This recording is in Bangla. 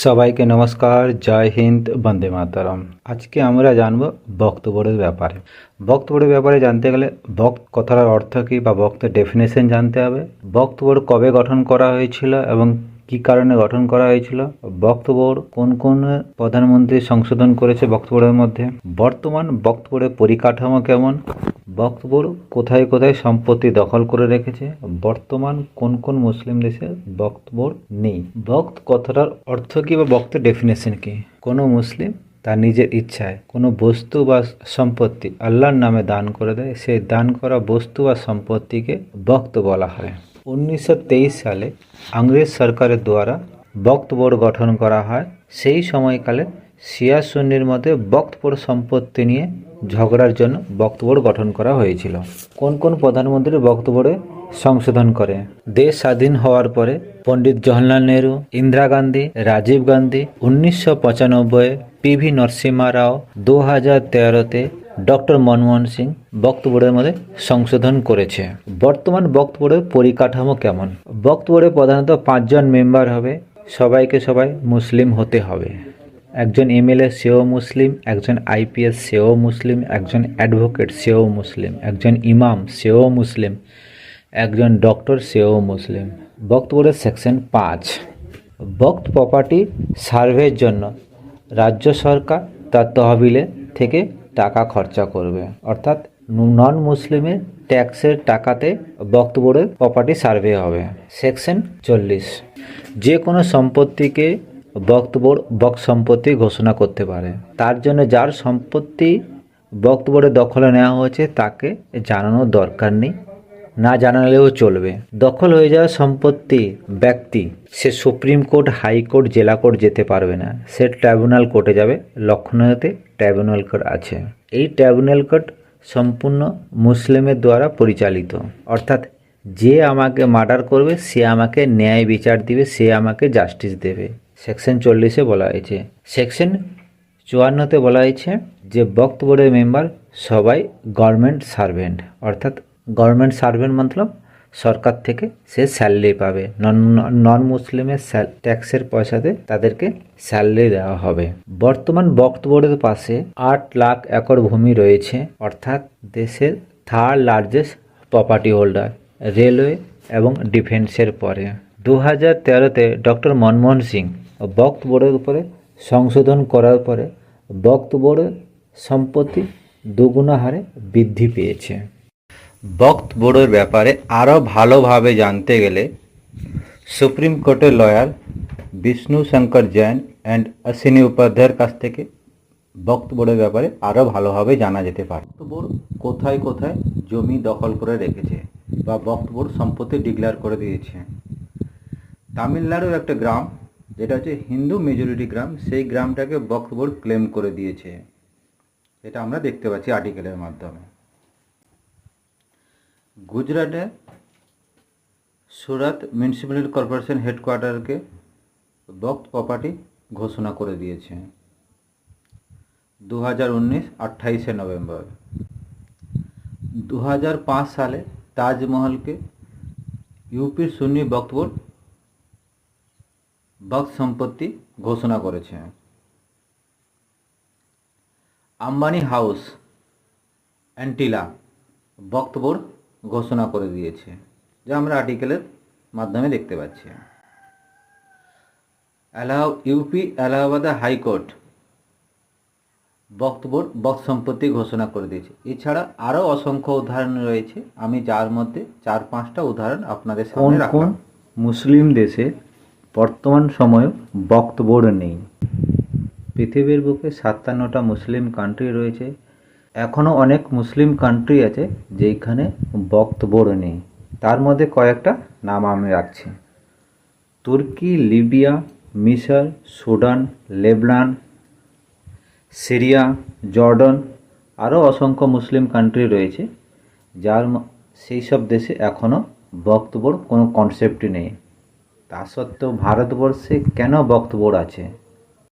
সবাইকে নমস্কার, জয় হিন্দ, বন্দে মাতরম। আজকে আমরা জানব বক্তব্যের ব্যাপারে। বক্তব্যের ব্যাপারে জানতে গেলে কথার অর্থ কী বা বক্তের ডেফিনেশন জানতে হবে। বক্তব্য কবে গঠন করা হয়েছিল এবং কী কারণে গঠন করা হয়েছিল। বক্তব্য কোন কোন প্রধানমন্ত্রী সংশোধন করেছে বক্তব্যের মধ্যে। বর্তমান বক্তব্যের পরিকাঠামো কেমন। বক্তব্য কোথায় কোথায় সম্পত্তি দখল করে রেখেছে। বর্তমান কোন কোন মুসলিম দেশে বক্তব্য নেই। বক্ত কথাটার অর্থ কী বা বক্তের ডেফিনেশন কী। কোনো মুসলিম তার নিজের ইচ্ছায় কোনো বস্তু বা সম্পত্তি আল্লাহর নামে দান করে দেয়, সেই দান করা বস্তু বা সম্পত্তিকে বক্ত বলা হয়। 1923 সালে ইংরেজ সরকারের দ্বারা বক্ত বোর্ড গঠন করা হয়। সেই সময়কালে শিয়া সুন্নির মধ্যে বক্ত বোর্ড সম্পত্তি নিয়ে ঝগড়ার জন্য বক্ত বোর্ড গঠন করা হয়েছিল। কোন কোন প্রধানমন্ত্রী বক্ত বোর্ডে সংশোধন করে। দেশ স্বাধীন হওয়ার পরে পণ্ডিত জওহরলাল নেহরু, ইন্দিরা গান্ধী, রাজীব গান্ধী, 1995 পিভি নরসিম্হা রাও, 2013-তে ডক্টর মনমোহন সিং বক্তব্যের মধ্যে সংশোধন করেছে। বর্তমান বক্তব্যের পরিকাঠামো কেমন। বক্তব্যে প্রধানত 5 জন মেম্বার হবে। সবাইকে সবাই মুসলিম হতে হবে। একজন এমএলএ সেও মুসলিম, একজন আইপিএস সেও মুসলিম, একজন অ্যাডভোকেট সেও মুসলিম, একজন ইমাম সেও মুসলিম, একজন ডক্টর সেও মুসলিম। বক্তব্যের সেকশন 5। বক্ত প্রপার্টি সার্ভের জন্য রাজ্য সরকার তার তহবিলে থেকে টাকা খরচা করবে, অর্থাৎ নন মুসলিমের ট্যাক্সের টাকাতে বক্তব্যের প্রপার্টি সার্ভে হবে। সেকশন 40। যে কোনো সম্পত্তিকে বক্ত সম্পত্তি ঘোষণা করতে পারে। তার জন্য যার সম্পত্তি বক্তব্যের দখলে নেওয়া হয়েছে তাকে জানানোর দরকার নেই, না জানালেও চলবে। দখল হয়ে যাওয়া সম্পত্তি ব্যক্তি সে সুপ্রিম কোর্ট, হাইকোর্ট, জেলা কোর্ট যেতে পারবে না, সে ট্রাইব্যুনাল কোর্টে যাবে। লখনৌতে ট্রাইব্যুনাল কোর্ট আছে। এই ট্রাইব্যুনাল কোর্ট সম্পূর্ণ মুসলিমের দ্বারা পরিচালিত, অর্থাৎ যে আমাকে মার্ডার করবে সে আমাকে ন্যায় বিচার দিবে, সে আমাকে জাস্টিস দেবে। সেকশন 40-এ বলা হয়েছে। সেকশন 54-তে বলা হয়েছে যে বক্তব্যের মেম্বার সবাই গভর্নমেন্ট সার্ভেন্ট, অর্থাৎ গভর্নমেন্ট সার্ভেন্ট মতলব সরকার থেকে সে স্যালারি পাবে। নন মুসলিমের ট্যাক্সের পয়সাতে তাদেরকে স্যালারি দেওয়া হবে। বর্তমান বক্তব্যের পাশে 8 লাখ একর ভূমি রয়েছে, অর্থাৎ দেশের 3rd largest property holder, railway এবং ডিফেন্সের পরে। 2013-তে ডক্টর মনমোহন সিং বক্তব্যের উপরে সংশোধন করার পরে বক্তব্যের সম্পত্তি দুগুণা হারে বৃদ্ধি পেয়েছে। বক্তব্যের ব্যাপারে আরও ভালোভাবে জানতে গেলে সুপ্রিম কোর্টের লয়ার বিষ্ণু শঙ্কর জৈন অ্যান্ড অশ্বিনী উপাধ্যায়ের কাছ থেকে বক্তব্যের ব্যাপারে আরও ভালোভাবে জানা যেতে পারে। বক্তব্য কোথায় কোথায় জমি দখল করে রেখেছে বা বক্তব্য সম্পত্তি ডিক্লেয়ার করে দিয়েছে। তামিলনাড়ুর একটা গ্রাম যেটা হচ্ছে হিন্দু মেজরিটি গ্রাম, সেই গ্রামটাকে বক্তব্য ক্লেম করে দিয়েছে। এটা আমরা দেখতে পাচ্ছি আর্টিকেলের মাধ্যমে। গুজরাটে সুরাত মিউনিসিপ্যালিটি কর্পোরেশন হেডকোয়ার্টারকে বক্ত প্রপার্টি ঘোষণা করে দিয়েছে 2019 28শে নভেম্বর। 2005 সালে তাজমহলকে ইউপির সুন্নি বক্তব্য বক্ত সম্পত্তি ঘোষণা করেছে। আম্বানি হাউস অ্যান্টিলা বক্তব্য ঘোষণা করে দিয়েছে, যা আমরা আর্টিকেলের মাধ্যমে দেখতে পাচ্ছি। ইউপি এলাহাবাদ হাইকোর্ট বক্তব্য সম্পত্তি ঘোষণা করে দিয়েছে। এছাড়া আরও অসংখ্য উদাহরণ রয়েছে, আমি যার মধ্যে 4-5টা উদাহরণ আপনাদের সামনে রাখলাম। মুসলিম দেশে বর্তমান সময়ে বক্তব্য নেই। পৃথিবীর বুকে 57টা মুসলিম কান্ট্রি রয়েছে। এখনও অনেক মুসলিম কান্ট্রি আছে যেখানে বক্তব্য নেই। তার মধ্যে কয়েকটা নাম আমি রাখছি: তুর্কি, লিবিয়া, মিশর, সুদান, লেবানন, সিরিয়া, জর্ডান, আরও অসংখ্য মুসলিম কান্ট্রি রয়েছে সেই সব দেশে এখনও বক্তব্যর কোনো কনসেপ্টই নেই। তা সত্ত্বেও ভারতবর্ষে কেন বক্তব্য আছে